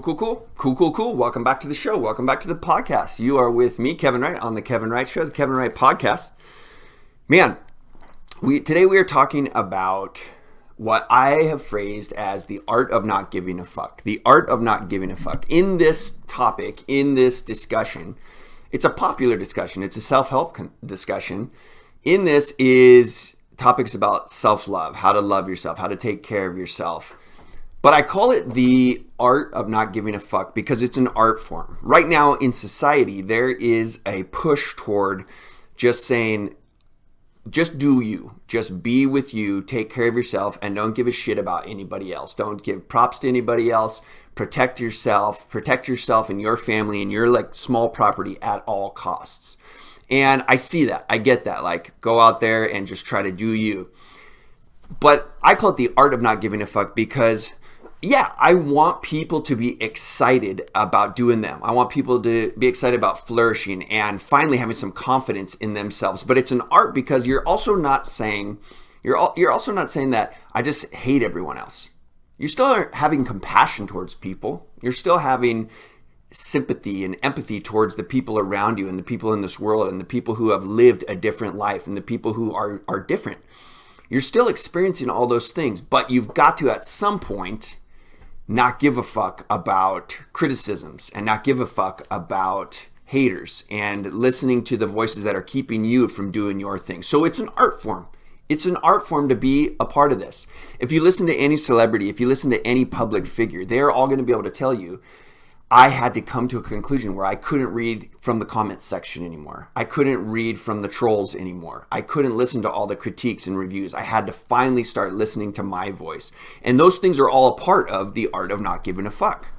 Cool. Welcome back to the show. Welcome back to the podcast. You are with me, Kevin Wright, on the Kevin Wright Show, the Kevin Wright Podcast. Man, today we are talking about what I have phrased as the art of not giving a fuck. The art of not giving a fuck. In this topic, in this discussion, it's a popular discussion. It's a self-help discussion. In this is topics about self-love, how to love yourself, how to take care of yourself. But I call it the art of not giving a fuck because it's an art form. Right now in society, there is a push toward just saying, just do you, just be with you, take care of yourself, and don't give a shit about anybody else. Don't give props to anybody else. Protect yourself and your family and your small property at all costs. And I see that, I get that, go out there and just try to do you. But I call it the art of not giving a fuck because I want people to be excited about doing them. I want people to be excited about flourishing and finally having some confidence in themselves. But it's an art because you're also not saying that I just hate everyone else. You're still having compassion towards people. You're still having sympathy and empathy towards the people around you and the people in this world and the people who have lived a different life and the people who are different. You're still experiencing all those things, but you've got to at some point not give a fuck about criticisms and not give a fuck about haters and listening to the voices that are keeping you from doing your thing. So it's an art form. It's an art form to be a part of this. If you listen to any celebrity, if you listen to any public figure, they're all going to be able to tell you, I had to come to a conclusion where I couldn't read from the comments section anymore. I couldn't read from the trolls anymore. I couldn't listen to all the critiques and reviews. I had to finally start listening to my voice. And those things are all a part of the art of not giving a fuck.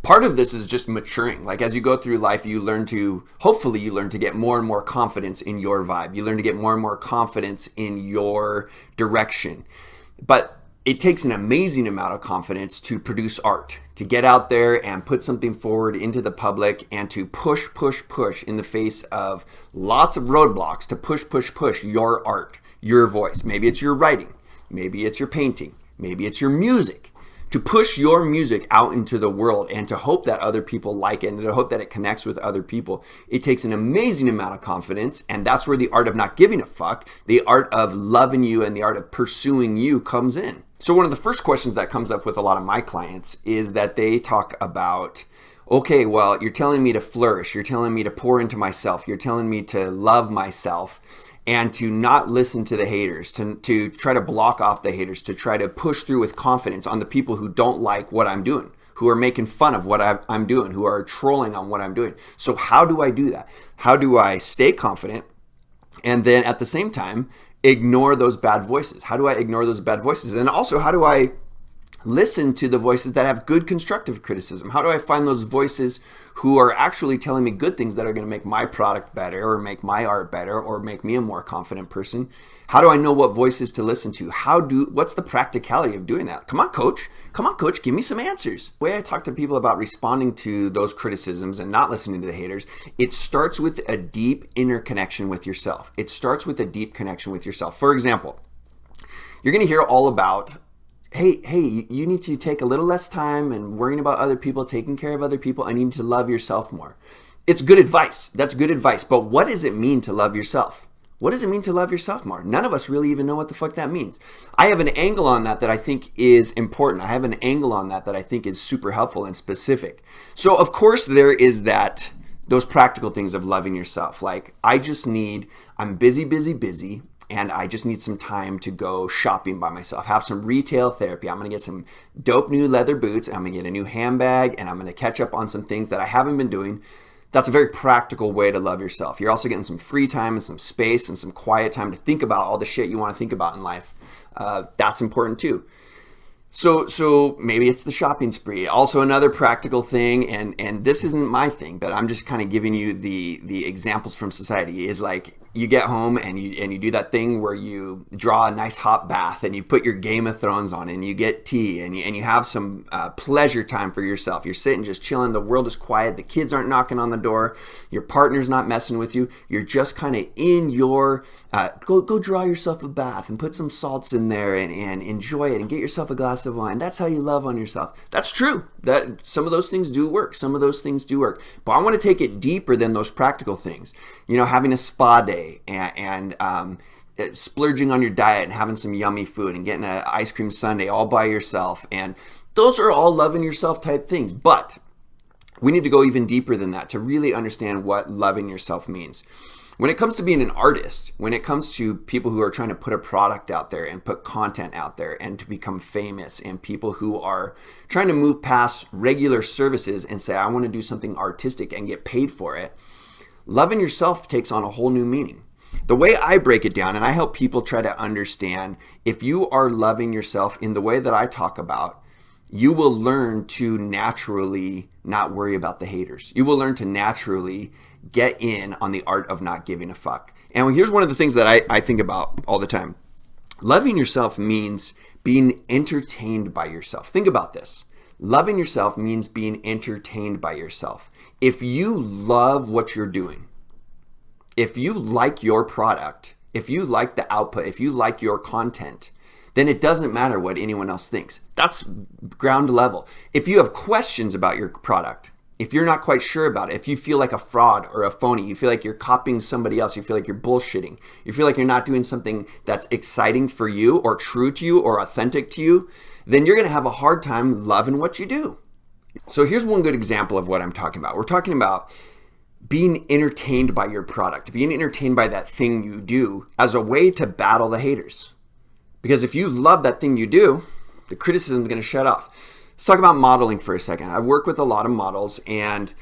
Part of this is just maturing. As you go through life, hopefully you learn to get more and more confidence in your vibe. You learn to get more and more confidence in your direction. But it takes an amazing amount of confidence to produce art, to get out there and put something forward into the public and to push in the face of lots of roadblocks, to push your art, your voice. Maybe it's your writing, maybe it's your painting, maybe it's your music. To push your music out into the world and to hope that other people like it and to hope that it connects with other people, it takes an amazing amount of confidence, and that's where the art of not giving a fuck, the art of loving you and the art of pursuing you comes in. So one of the first questions that comes up with a lot of my clients is that they talk about, okay, well, you're telling me to flourish, you're telling me to pour into myself, you're telling me to love myself, and to not listen to the haters, to try to block off the haters, to try to push through with confidence on the people who don't like what I'm doing, who are making fun of what I'm doing, who are trolling on what I'm doing. So how do I do that? How do I stay confident and then at the same time ignore those bad voices? How do I ignore those bad voices? And also, how do I listen to the voices that have good constructive criticism? How do I find those voices who are actually telling me good things that are going to make my product better or make my art better or make me a more confident person? How do I know what voices to listen to? What's the practicality of doing that? Come on, coach, give me some answers. The way I talk to people about responding to those criticisms and not listening to the haters, it starts with a deep inner connection with yourself. It starts with a deep connection with yourself. For example, you're going to hear all about, hey, you need to take a little less time and worrying about other people, taking care of other people, and you need to love yourself more. It's good advice. That's good advice. But what does it mean to love yourself? What does it mean to love yourself more? None of us really even know what the fuck that means. I have an angle on that I think is important. I have an angle on that I think is super helpful and specific. So of course there is those practical things of loving yourself. I'm busy. And I just need some time to go shopping by myself, have some retail therapy. I'm going to get some dope new leather boots, and I'm going to get a new handbag, and I'm going to catch up on some things that I haven't been doing. That's a very practical way to love yourself. You're also getting some free time and some space and some quiet time to think about all the shit you want to think about in life. That's important too. So maybe it's the shopping spree. Also another practical thing, and this isn't my thing, but I'm just kind of giving you the examples from society, is you get home and you do that thing where you draw a nice hot bath and you put your Game of Thrones on and you get tea and you have some pleasure time for yourself. You're sitting just chilling. The world is quiet. The kids aren't knocking on the door. Your partner's not messing with you. You're just kind of in your, go draw yourself a bath and put some salts in there and enjoy it and get yourself a glass of wine. That's how you love on yourself. That's true. That some of those things do work. Some of those things do work. But I want to take it deeper than those practical things. Having a spa day and splurging on your diet and having some yummy food and getting an ice cream sundae all by yourself. And those are all loving yourself type things. But we need to go even deeper than that to really understand what loving yourself means. When it comes to being an artist, when it comes to people who are trying to put a product out there and put content out there and to become famous, and people who are trying to move past regular services and say, I want to do something artistic and get paid for it, loving yourself takes on a whole new meaning. The way I break it down, and I help people try to understand, if you are loving yourself in the way that I talk about, you will learn to naturally not worry about the haters. You will learn to naturally get in on the art of not giving a fuck. And here's one of the things that I think about all the time. Loving yourself means being entertained by yourself. Think about this. Loving yourself means being entertained by yourself. If you love what you're doing, if you like your product, if you like the output, if you like your content, then it doesn't matter what anyone else thinks. That's ground level. If you have questions about your product, if you're not quite sure about it, if you feel like a fraud or a phony, you feel like you're copying somebody else, you feel like you're bullshitting, you feel like you're not doing something that's exciting for you or true to you or authentic to you, then you're going to have a hard time loving what you do. So here's one good example of what I'm talking about. We're talking about being entertained by your product, being entertained by that thing you do as a way to battle the haters. Because if you love that thing you do, the criticism is going to shut off. Let's talk about modeling for a second. I work with a lot of models, and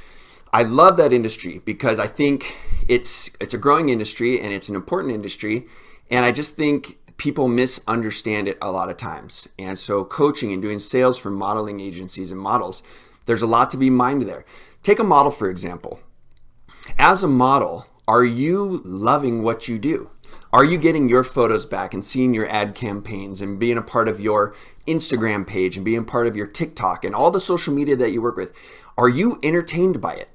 I love that industry because I think it's a growing industry and it's an important industry. And I just think people misunderstand it a lot of times. And so coaching and doing sales for modeling agencies and models, there's a lot to be minded there. Take a model, for example. As a model, are you loving what you do? Are you getting your photos back and seeing your ad campaigns and being a part of your Instagram page and being part of your TikTok and all the social media that you work with? Are you entertained by it?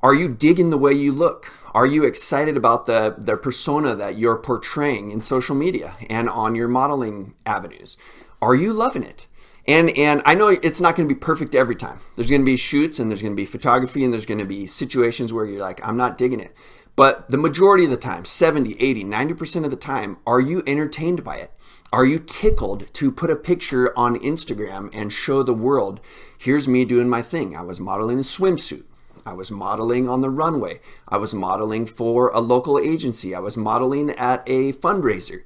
Are you digging the way you look? Are you excited about the persona that you're portraying in social media and on your modeling avenues? Are you loving it? And I know it's not going to be perfect every time. There's going to be shoots and there's going to be photography and there's going to be situations where you're like, I'm not digging it. But the majority of the time, 70, 80, 90% of the time, are you entertained by it? Are you tickled to put a picture on Instagram and show the world, here's me doing my thing. I was modeling a swimsuit. I was modeling on the runway. I was modeling for a local agency. I was modeling at a fundraiser.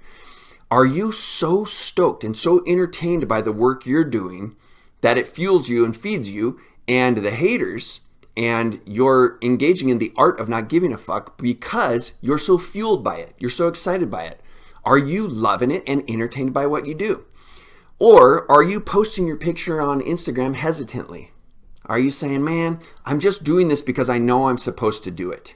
Are you so stoked and so entertained by the work you're doing that it fuels you and feeds you, and the haters, and you're engaging in the art of not giving a fuck because you're so fueled by it. You're so excited by it. Are you loving it and entertained by what you do? Or are you posting your picture on Instagram hesitantly? Are you saying, man, I'm just doing this because I know I'm supposed to do it?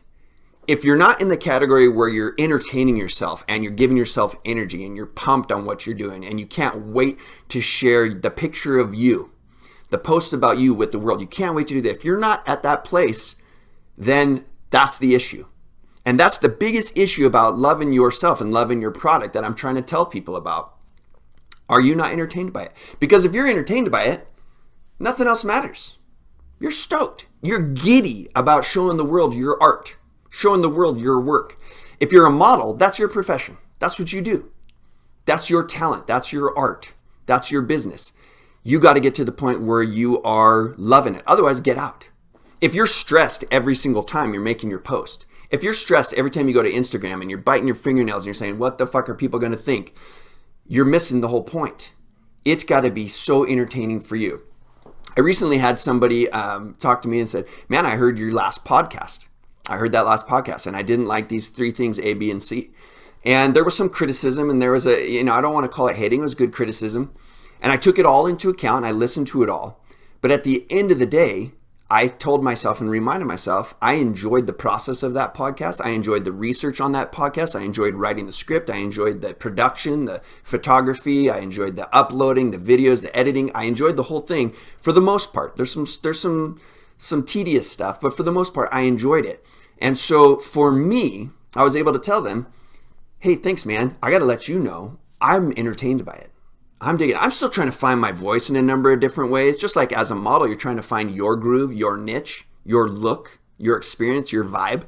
If you're not in the category where you're entertaining yourself and you're giving yourself energy and you're pumped on what you're doing and you can't wait to share the picture of you, the post about you with the world, you can't wait to do that. If you're not at that place, then that's the issue. And that's the biggest issue about loving yourself and loving your product that I'm trying to tell people about. Are you not entertained by it? Because if you're entertained by it, nothing else matters. You're stoked. You're giddy about showing the world your art, showing the world your work. If you're a model, that's your profession. That's what you do. That's your talent. That's your art. That's your business. You got to get to the point where you are loving it. Otherwise, get out. If you're stressed every single time you're making your post, if you're stressed every time you go to Instagram and you're biting your fingernails and you're saying, what the fuck are people going to think? You're missing the whole point. It's got to be so entertaining for you. I recently had somebody talk to me and said, man, I heard your last podcast. I heard that last podcast and I didn't like these 3 things, A, B, and C. And there was some criticism and there was I don't want to call it hating. It was good criticism. And I took it all into account. I listened to it all. But at the end of the day, I told myself and reminded myself, I enjoyed the process of that podcast. I enjoyed the research on that podcast. I enjoyed writing the script. I enjoyed the production, the photography. I enjoyed the uploading, the videos, the editing. I enjoyed the whole thing for the most part. There's some tedious stuff, but for the most part, I enjoyed it. And so for me, I was able to tell them, hey, thanks, man. I got to let you know, I'm entertained by it. I'm digging it. I'm still trying to find my voice in a number of different ways. Just like as a model, you're trying to find your groove, your niche, your look, your experience, your vibe.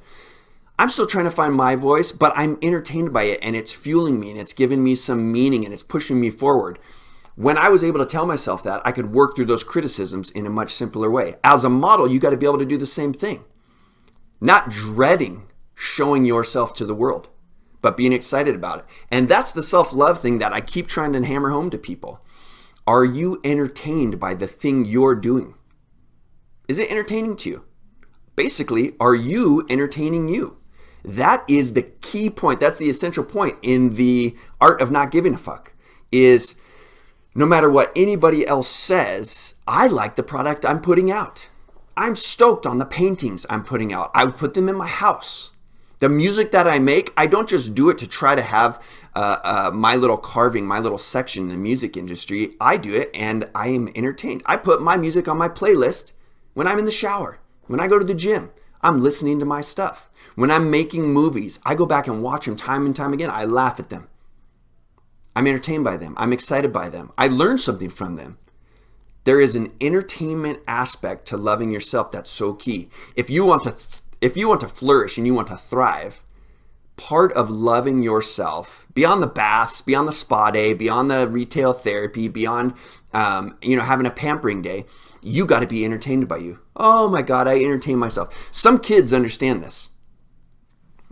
I'm still trying to find my voice, but I'm entertained by it and it's fueling me and it's giving me some meaning and it's pushing me forward. When I was able to tell myself that, I could work through those criticisms in a much simpler way. As a model, you got to be able to do the same thing. Not dreading showing yourself to the world, but being excited about it. And that's the self-love thing that I keep trying to hammer home to people. Are you entertained by the thing you're doing? Is it entertaining to you? Basically, are you entertaining you? That is the key point. That's the essential point in the art of not giving a fuck, is no matter what anybody else says, I like the product I'm putting out. I'm stoked on the paintings I'm putting out. I would put them in my house. The music that I make, I don't just do it to try to have my little carving, my little section in the music industry. I do it and I am entertained. I put my music on my playlist when I'm in the shower, when I go to the gym. I'm listening to my stuff. When I'm making movies, I go back and watch them time and time again. I laugh at them. I'm entertained by them. I'm excited by them. I learn something from them. There is an entertainment aspect to loving yourself that's so key. If you want to flourish and you want to thrive, part of loving yourself, beyond the baths, beyond the spa day, beyond the retail therapy, beyond having a pampering day, you got to be entertained by you. Oh my God, I entertain myself. Some kids understand this.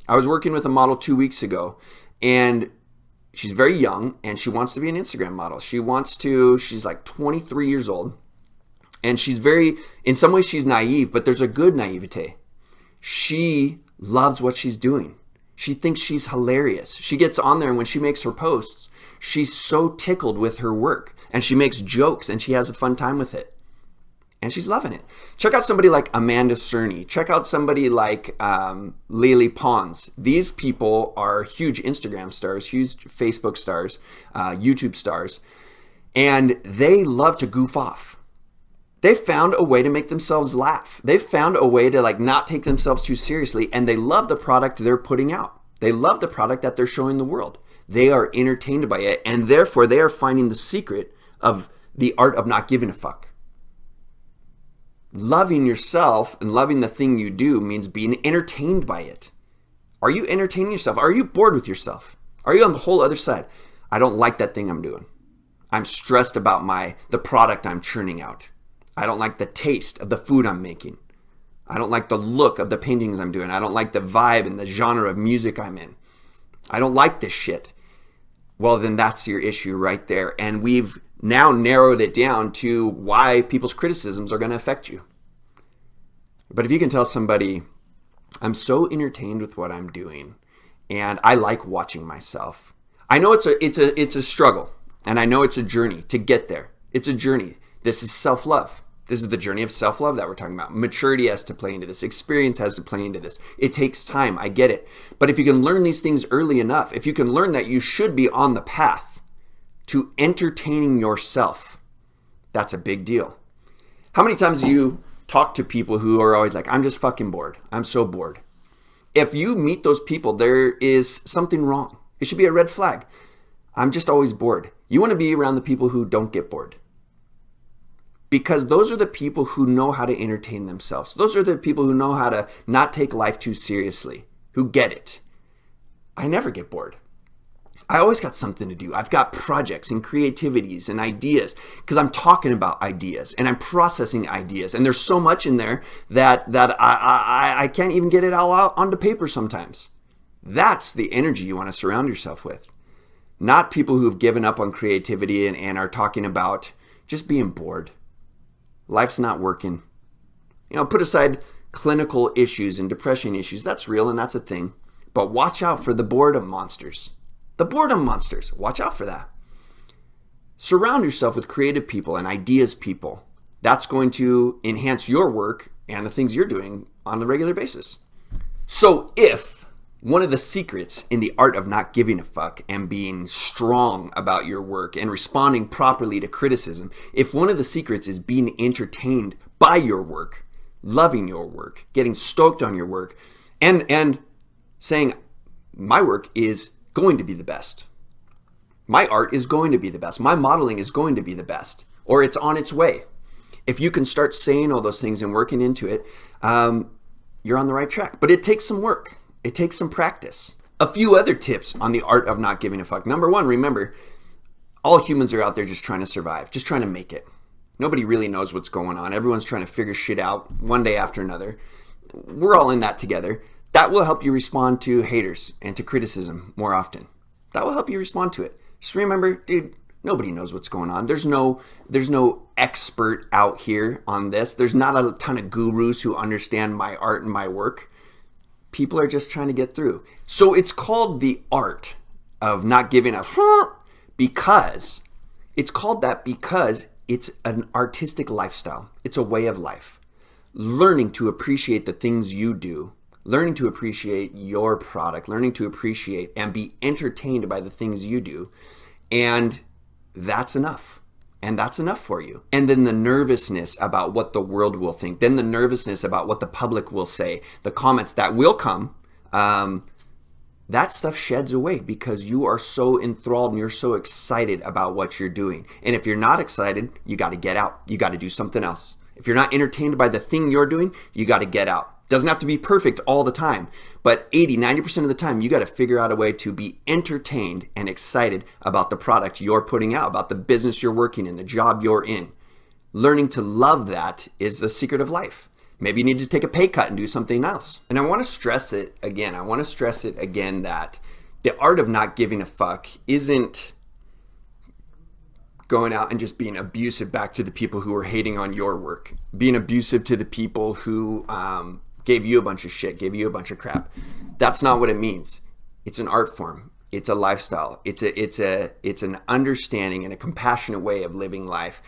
I was working with a model 2 weeks ago, and she's very young, and she wants to be an Instagram model. She's like 23 years old, and in some ways she's naive, but there's a good naivete. She loves what she's doing. She thinks she's hilarious. She gets on there, and when she makes her posts, she's so tickled with her work, and she makes jokes, and she has a fun time with it. And she's loving it. Check out somebody like Amanda Cerny. Check out somebody like Lily Pons. These people are huge Instagram stars, huge Facebook stars, YouTube stars, and they love to goof off. They found a way to make themselves laugh. They've found a way to not take themselves too seriously, and they love the product they're putting out. They love the product that they're showing the world. They are entertained by it, and therefore they are finding the secret of the art of not giving a fuck. Loving yourself and loving the thing you do means being entertained by it. Are you entertaining yourself? Are you bored with yourself? Are you on the whole other side? I don't like that thing I'm doing. I'm stressed about the product I'm churning out. I don't like the taste of the food I'm making. I don't like the look of the paintings I'm doing. I don't like the vibe and the genre of music I'm in. I don't like this shit. Well, then that's your issue right there. And we've now narrowed it down to why people's criticisms are going to affect you. But if you can tell somebody, I'm so entertained with what I'm doing and I like watching myself. I know it's a struggle, and I know it's a journey to get there. It's a journey. This is self-love. This is the journey of self-love that we're talking about. Maturity has to play into this. Experience has to play into this. It takes time. I get it. But if you can learn these things early enough, if you can learn that you should be on the path to entertaining yourself, that's a big deal. How many times do you talk to people who are always like, I'm just fucking bored. I'm so bored. If you meet those people, there is something wrong. It should be a red flag. I'm just always bored. You want to be around the people who don't get bored. Because those are the people who know how to entertain themselves. Those are the people who know how to not take life too seriously, who get it. I never get bored. I always got something to do. I've got projects and creativities and ideas because I'm talking about ideas and I'm processing ideas. And there's so much in there that I can't even get it all out onto paper sometimes. That's the energy you want to surround yourself with. Not people who've given up on creativity and are talking about just being bored. Life's not working. Put aside clinical issues and depression issues. That's real and that's a thing. But watch out for the boredom monsters. The boredom monsters. Watch out for that. Surround yourself with creative people and ideas people. That's going to enhance your work and the things you're doing on a regular basis. So if one of the secrets in the art of not giving a fuck and being strong about your work and responding properly to criticism, if one of the secrets is being entertained by your work, loving your work, getting stoked on your work, and saying, my work is going to be the best. My art is going to be the best. My modeling is going to be the best, or it's on its way. If you can start saying all those things and working into it, you're on the right track. But it takes some work. It takes some practice. A few other tips on the art of not giving a fuck. Number one, remember, all humans are out there just trying to survive, just trying to make it. Nobody really knows what's going on. Everyone's trying to figure shit out one day after another. We're all in that together. That will help you respond to haters and to criticism more often. That will help you respond to it. Just remember, dude, nobody knows what's going on. There's no expert out here on this. There's not a ton of gurus who understand my art and my work. People are just trying to get through. So it's called the art of not giving a because it's called that because it's an artistic lifestyle. It's a way of life. Learning to appreciate the things you do, learning to appreciate your product, learning to appreciate and be entertained by the things you do. And that's enough. And that's enough for you. And then the nervousness about what the world will think, then the nervousness about what the public will say, the comments that will come, that stuff sheds away because you are so enthralled and you're so excited about what you're doing. And if you're not excited, you got to get out. You got to do something else. If you're not entertained by the thing you're doing, you got to get out. Doesn't have to be perfect all the time, but 80-90% of the time, you got to figure out a way to be entertained and excited about the product you're putting out, about the business you're working in, the job you're in. Learning to love that is the secret of life. Maybe you need to take a pay cut and do something else. And I want to stress it again. That the art of not giving a fuck isn't going out and just being abusive back to the people who are hating on your work, being abusive to the people who gave you a bunch of shit, gave you a bunch of crap. That's not what it means. It's an art form. It's a lifestyle. It's an understanding and a compassionate way of living life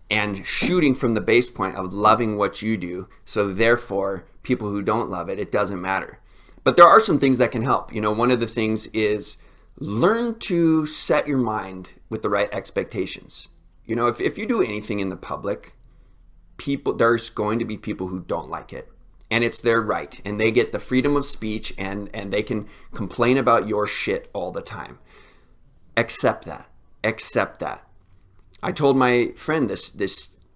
and shooting from the base point of loving what you do. So therefore, people who don't love it, it doesn't matter. But there are some things that can help. One of the things is learn to set your mind with the right expectations. If you do anything in the public, there's going to be people who don't like it. And it's their right. And they get the freedom of speech and they can complain about your shit all the time. Accept that. Accept that. I told my friend this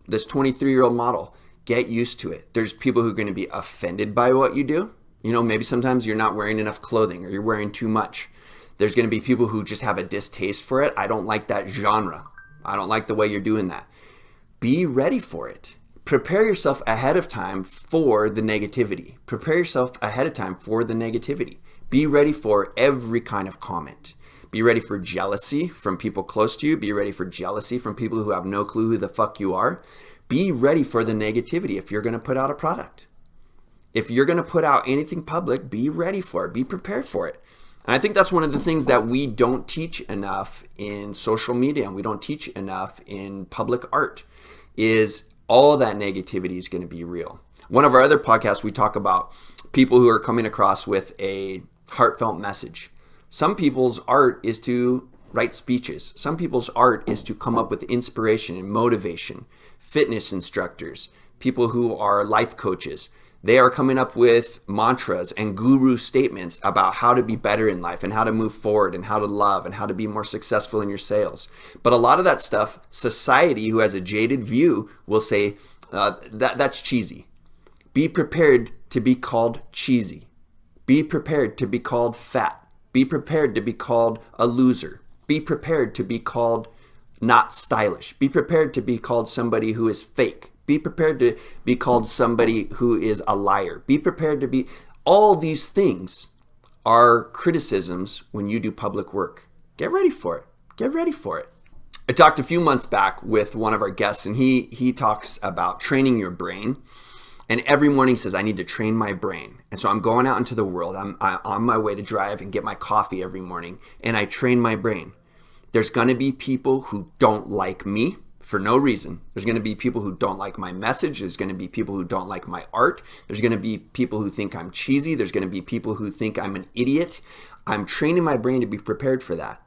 23-year-old model, get used to it. There's people who are going to be offended by what you do. Maybe sometimes you're not wearing enough clothing or you're wearing too much. There's going to be people who just have a distaste for it. I don't like that genre. I don't like the way you're doing that. Be ready for it. Prepare yourself ahead of time for the negativity. Prepare yourself ahead of time for the negativity. Be ready for every kind of comment. Be ready for jealousy from people close to you. Be ready for jealousy from people who have no clue who the fuck you are. Be ready for the negativity if you're going to put out a product. If you're going to put out anything public, be ready for it. Be prepared for it. And I think that's one of the things that we don't teach enough in social media and we don't teach enough in public art is all of that negativity is going to be real. One of our other podcasts, we talk about people who are coming across with a heartfelt message. Some people's art is to write speeches. Some people's art is to come up with inspiration and motivation. Fitness instructors, people who are life coaches, they are coming up with mantras and guru statements about how to be better in life and how to move forward and how to love and how to be more successful in your sales. But a lot of that stuff, society who has a jaded view will say that's cheesy. Be prepared to be called cheesy. Be prepared to be called fat. Be prepared to be called a loser. Be prepared to be called not stylish. Be prepared to be called somebody who is fake. Be prepared to be called somebody who is a liar. Be prepared to be... All these things are criticisms when you do public work. Get ready for it. Get ready for it. I talked a few months back with one of our guests, and he talks about training your brain. And every morning says, I need to train my brain. And so I'm going out into the world. I'm on my way to drive and get my coffee every morning, and I train my brain. There's going to be people who don't like me for no reason. There's going to be people who don't like my message. There's going to be people who don't like my art. There's going to be people who think I'm cheesy. There's going to be people who think I'm an idiot. I'm training my brain to be prepared for that.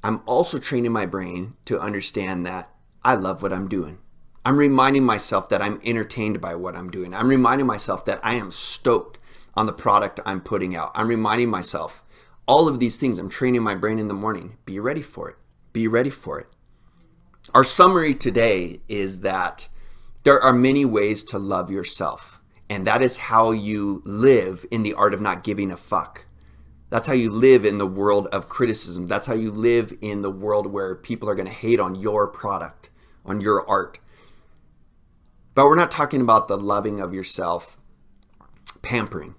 I'm also training my brain to understand that I love what I'm doing. I'm reminding myself that I'm entertained by what I'm doing. I'm reminding myself that I am stoked on the product I'm putting out. I'm reminding myself all of these things. I'm training my brain in the morning. Be ready for it. Be ready for it. Our summary today is that there are many ways to love yourself, and that is how you live in the art of not giving a fuck. That's how you live in the world of criticism. That's how you live in the world where people are going to hate on your product, on your art. But we're not talking about the loving of yourself, pampering.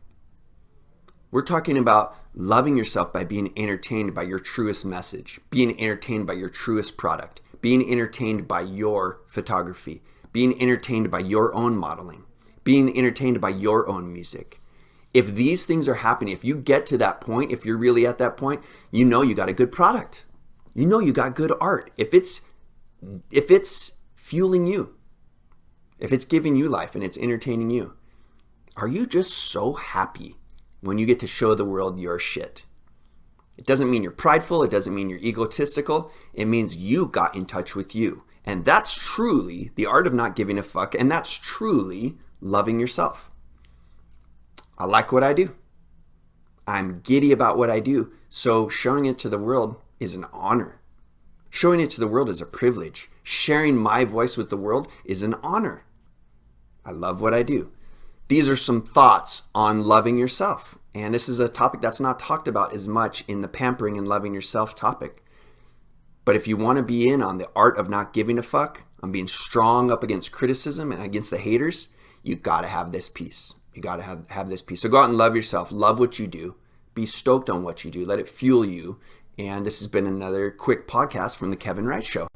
We're talking about loving yourself by being entertained by your truest message, being entertained by your truest product, being entertained by your photography, being entertained by your own modeling, being entertained by your own music. If these things are happening, if you get to that point, if you're really at that point, you know you got a good product. You know you got good art. If it's fueling you, if it's giving you life and it's entertaining you, are you just so happy when you get to show the world your shit? It doesn't mean you're prideful. It doesn't mean you're egotistical. It means you got in touch with you. And that's truly the art of not giving a fuck. And that's truly loving yourself. I like what I do. I'm giddy about what I do. So showing it to the world is an honor. Showing it to the world is a privilege. Sharing my voice with the world is an honor. I love what I do. These are some thoughts on loving yourself. And this is a topic that's not talked about as much in the pampering and loving yourself topic. But if you want to be in on the art of not giving a fuck, on being strong up against criticism and against the haters, you got to have this piece. You got to have this piece. So go out and love yourself. Love what you do. Be stoked on what you do. Let it fuel you. And this has been another quick podcast from The Kevin Wright Show.